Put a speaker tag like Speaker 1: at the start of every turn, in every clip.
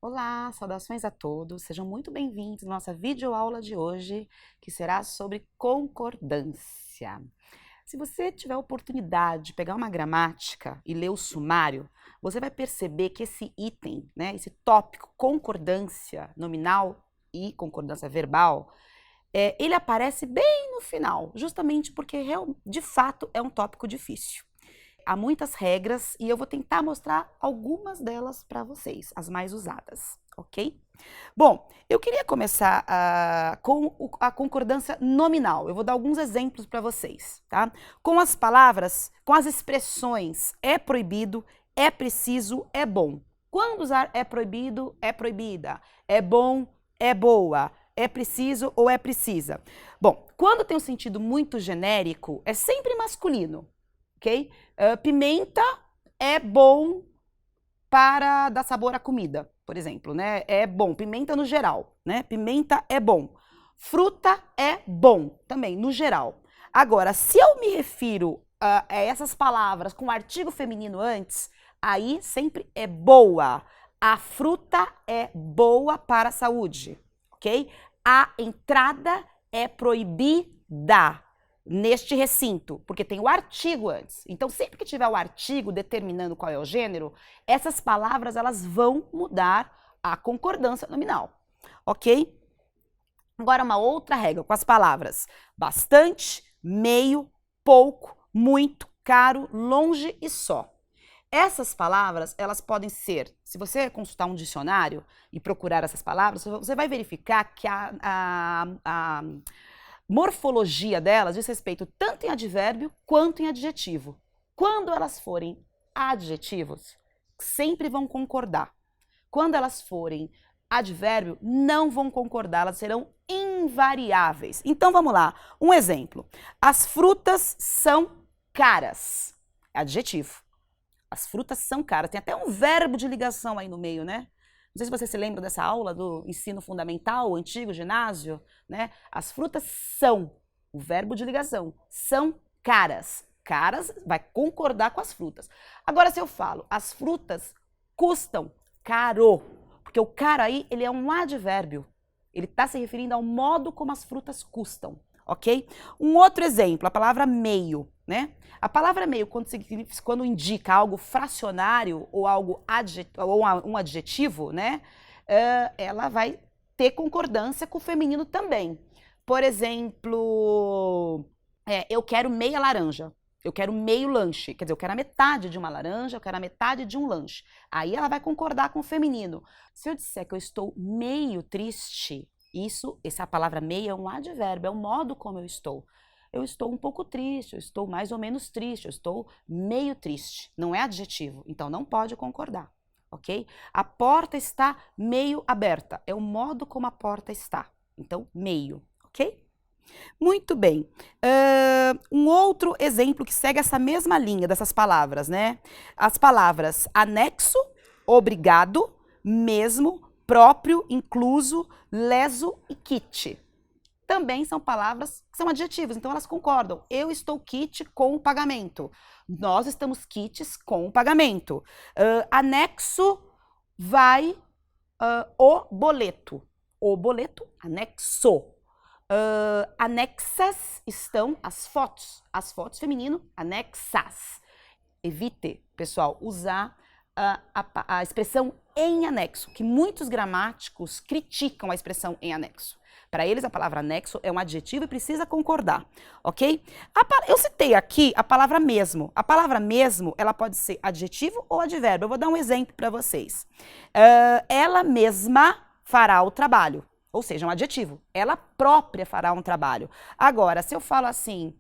Speaker 1: Olá, saudações a todos, sejam muito bem-vindos à nossa videoaula de hoje, que será sobre concordância. Se você tiver a oportunidade de pegar uma gramática e ler o sumário, você vai perceber que esse item, esse tópico, concordância nominal e concordância verbal, ele aparece bem no final, justamente porque de fato é um tópico difícil. Há muitas regras e eu vou tentar mostrar algumas delas para vocês, as mais usadas, ok? Bom, eu queria começar com a concordância nominal. Eu vou dar alguns exemplos para vocês, tá? Com as palavras, com as expressões é proibido, é preciso, é bom. Quando usar é proibido, é proibida. É bom, é boa. É preciso ou é precisa. Bom, quando tem um sentido muito genérico, é sempre masculino. Okay? Pimenta é bom para dar sabor à comida, por exemplo, né? É bom, pimenta no geral, né? Pimenta é bom. Fruta é bom, também, no geral. Agora, se eu me refiro a essas palavras com artigo feminino antes, aí sempre é boa. A fruta é boa para a saúde, ok? A entrada é proibida neste recinto, porque tem o artigo antes. Então, sempre que tiver o artigo determinando qual é o gênero, essas palavras elas vão mudar a concordância nominal, ok? Agora, uma outra regra com as palavras bastante, meio, pouco, muito, caro, longe e só. Essas palavras, elas podem ser, se você consultar um dicionário e procurar essas palavras, você vai verificar que a morfologia delas diz respeito tanto em advérbio quanto em adjetivo. Quando elas forem adjetivos, sempre vão concordar. Quando elas forem advérbio, não vão concordar, elas serão invariáveis. Então vamos lá, um exemplo. As frutas são caras. Adjetivo. As frutas são caras. Tem até um verbo de ligação aí no meio, né? Não sei se você se lembra dessa aula do ensino fundamental, antigo ginásio, né? As frutas são, o verbo de ligação, são caras. Caras vai concordar com as frutas. Agora, se eu falo, as frutas custam caro, porque o caro aí, ele é um advérbio. Ele está se referindo ao modo como as frutas custam, ok? Um outro exemplo, a palavra meio, né? A palavra meio, quando indica algo fracionário ou algo um adjetivo, né? Ela vai ter concordância com o feminino também. Por exemplo, eu quero meia laranja. Eu quero meio lanche, quer dizer, eu quero a metade de uma laranja, eu quero a metade de um lanche. Aí ela vai concordar com o feminino. Se eu disser que eu estou meio triste, essa palavra meio é um advérbio, é o modo como eu estou. Eu estou um pouco triste, eu estou mais ou menos triste, eu estou meio triste. Não é adjetivo, então não pode concordar, ok? A porta está meio aberta, é o modo como a porta está. Então, meio, ok? Muito bem. Um outro exemplo que segue essa mesma linha dessas palavras, né? As palavras anexo, obrigado, mesmo, próprio, incluso, leso e kit. Também são palavras que são adjetivos, então elas concordam. Eu estou kit com o pagamento. Nós estamos kits com o pagamento. Anexo vai o boleto. O boleto, anexo. Anexas estão as fotos feminino, anexas. Evite, pessoal, usar a expressão em anexo, que muitos gramáticos criticam a expressão em anexo. Para eles, a palavra anexo é um adjetivo e precisa concordar, ok? Eu citei aqui a palavra mesmo. A palavra mesmo, ela pode ser adjetivo ou advérbio. Eu vou dar um exemplo para vocês. Ela mesma fará o trabalho. Ou seja, um adjetivo. Ela própria fará um trabalho. Agora, se eu falo assim,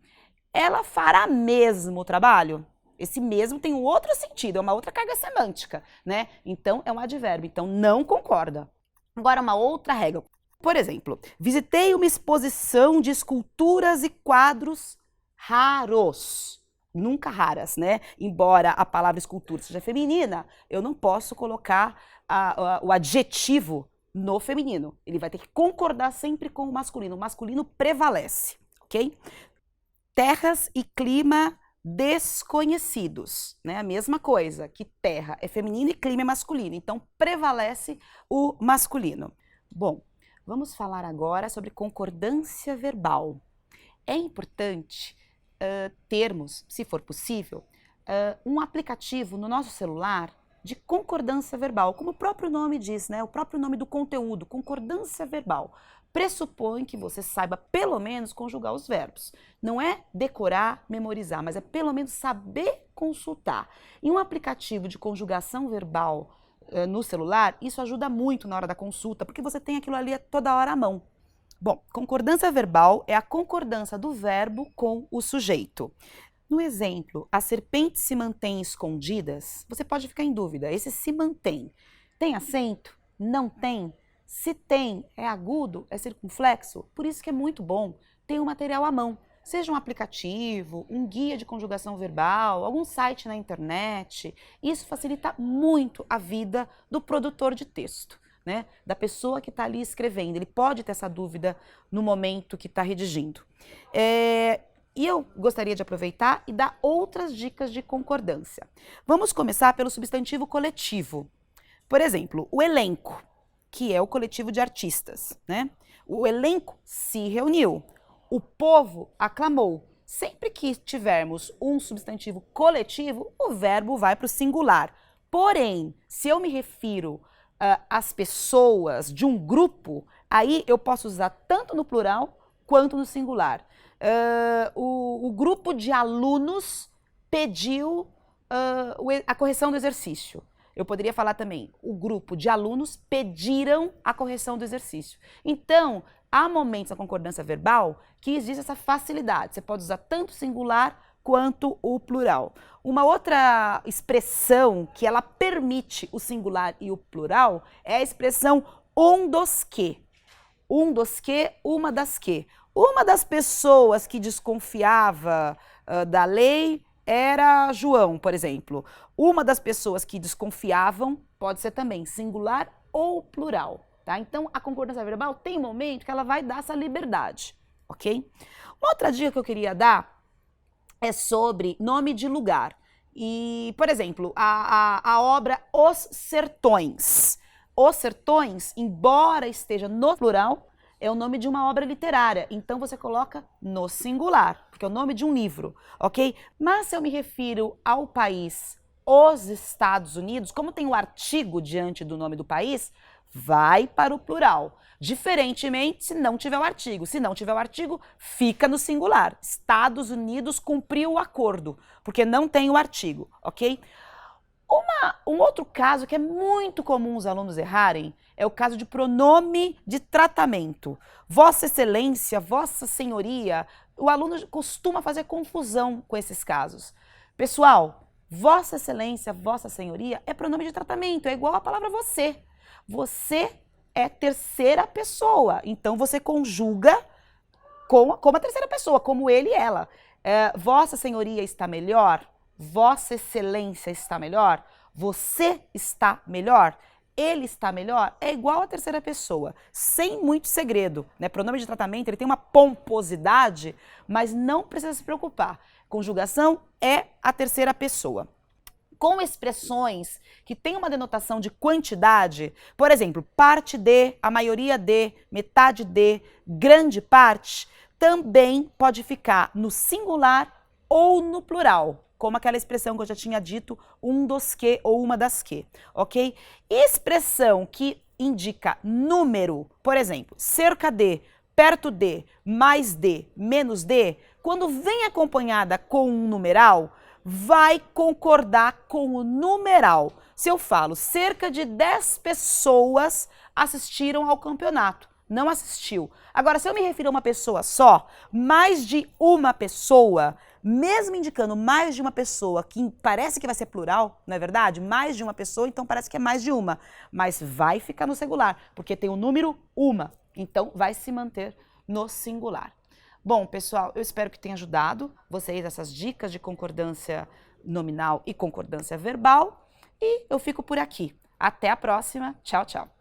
Speaker 1: ela fará mesmo o trabalho, esse mesmo tem um outro sentido, é uma outra carga semântica, né? Então, é um advérbio. Então, não concorda. Agora, uma outra regra. Por exemplo, visitei uma exposição de esculturas e quadros raros. Nunca raras, né? Embora a palavra escultura seja feminina, eu não posso colocar o adjetivo no feminino. Ele vai ter que concordar sempre com o masculino. O masculino prevalece, ok? Terras e clima desconhecidos, né? A mesma coisa, que terra é feminino e clima é masculino, então prevalece o masculino. Bom, vamos falar agora sobre concordância verbal. É importante termos, se for possível, um aplicativo no nosso celular de concordância verbal, como o próprio nome diz, né? O próprio nome do conteúdo, concordância verbal, pressupõe que você saiba pelo menos conjugar os verbos. Não é decorar, memorizar, mas é pelo menos saber consultar. Em um aplicativo de conjugação verbal no celular, isso ajuda muito na hora da consulta, porque você tem aquilo ali toda hora à mão. Bom, concordância verbal é a concordância do verbo com o sujeito. No exemplo, as serpentes se mantêm escondidas, você pode ficar em dúvida, esse se mantém tem acento? Não tem? Se tem, é agudo? É circunflexo? Por isso que é muito bom ter um material à mão, seja um aplicativo, um guia de conjugação verbal, algum site na internet. Isso facilita muito a vida do produtor de texto, né? Da pessoa que está ali escrevendo. Ele pode ter essa dúvida no momento que está redigindo. E eu gostaria de aproveitar e dar outras dicas de concordância. Vamos começar pelo substantivo coletivo. Por exemplo, o elenco, que é o coletivo de artistas, né? O elenco se reuniu, o povo aclamou. Sempre que tivermos um substantivo coletivo, o verbo vai para o singular. Porém, se eu me refiro às pessoas de um grupo, aí eu posso usar tanto no plural quanto no singular. O grupo de alunos pediu a correção do exercício. Eu poderia falar também, o grupo de alunos pediram a correção do exercício. Então, há momentos na concordância verbal que existe essa facilidade. Você pode usar tanto o singular quanto o plural. Uma outra expressão que ela permite o singular e o plural é a expressão um dos que. Um dos que, uma das que. Uma das pessoas que desconfiava da lei era João, por exemplo. Uma das pessoas que desconfiavam pode ser também singular ou plural, tá? Então, a concordância verbal tem um momento que ela vai dar essa liberdade, ok? Uma outra dica que eu queria dar é sobre nome de lugar. E, por exemplo, a obra Os Sertões. Os Sertões, embora esteja no plural, é o nome de uma obra literária, então você coloca no singular, porque é o nome de um livro, ok? Mas se eu me refiro ao país, os Estados Unidos, como tem o artigo diante do nome do país, vai para o plural. Diferentemente, se não tiver o artigo. Se não tiver o artigo, fica no singular. Estados Unidos cumpriu o acordo, porque não tem o artigo, ok? Um outro caso que é muito comum os alunos errarem é o caso de pronome de tratamento. Vossa Excelência, Vossa Senhoria, o aluno costuma fazer confusão com esses casos. Pessoal, Vossa Excelência, Vossa Senhoria é pronome de tratamento, é igual a palavra você. Você é terceira pessoa, então você conjuga como a terceira pessoa, como ele e ela. Vossa Senhoria está melhor? Vossa Excelência está melhor? Você está melhor? Ele está melhor? É igual a terceira pessoa, sem muito segredo, né? Pronome de tratamento, ele tem uma pomposidade, mas não precisa se preocupar. Conjugação é a terceira pessoa. Com expressões que têm uma denotação de quantidade, por exemplo, parte de, a maioria de, metade de, grande parte, também pode ficar no singular ou no plural, como aquela expressão que eu já tinha dito, um dos que ou uma das que, ok? Expressão que indica número, por exemplo, cerca de, perto de, mais de, menos de, quando vem acompanhada com um numeral, vai concordar com o numeral. Se eu falo cerca de 10 pessoas assistiram ao campeonato, não assistiu. Agora, se eu me refiro a uma pessoa só, mais de uma pessoa, mesmo indicando mais de uma pessoa, que parece que vai ser plural, não é verdade? Mais de uma pessoa, então parece que é mais de uma. Mas vai ficar no singular, porque tem o número uma. Então, vai se manter no singular. Bom, pessoal, eu espero que tenha ajudado vocês essas dicas de concordância nominal e concordância verbal. E eu fico por aqui. Até a próxima. Tchau, tchau.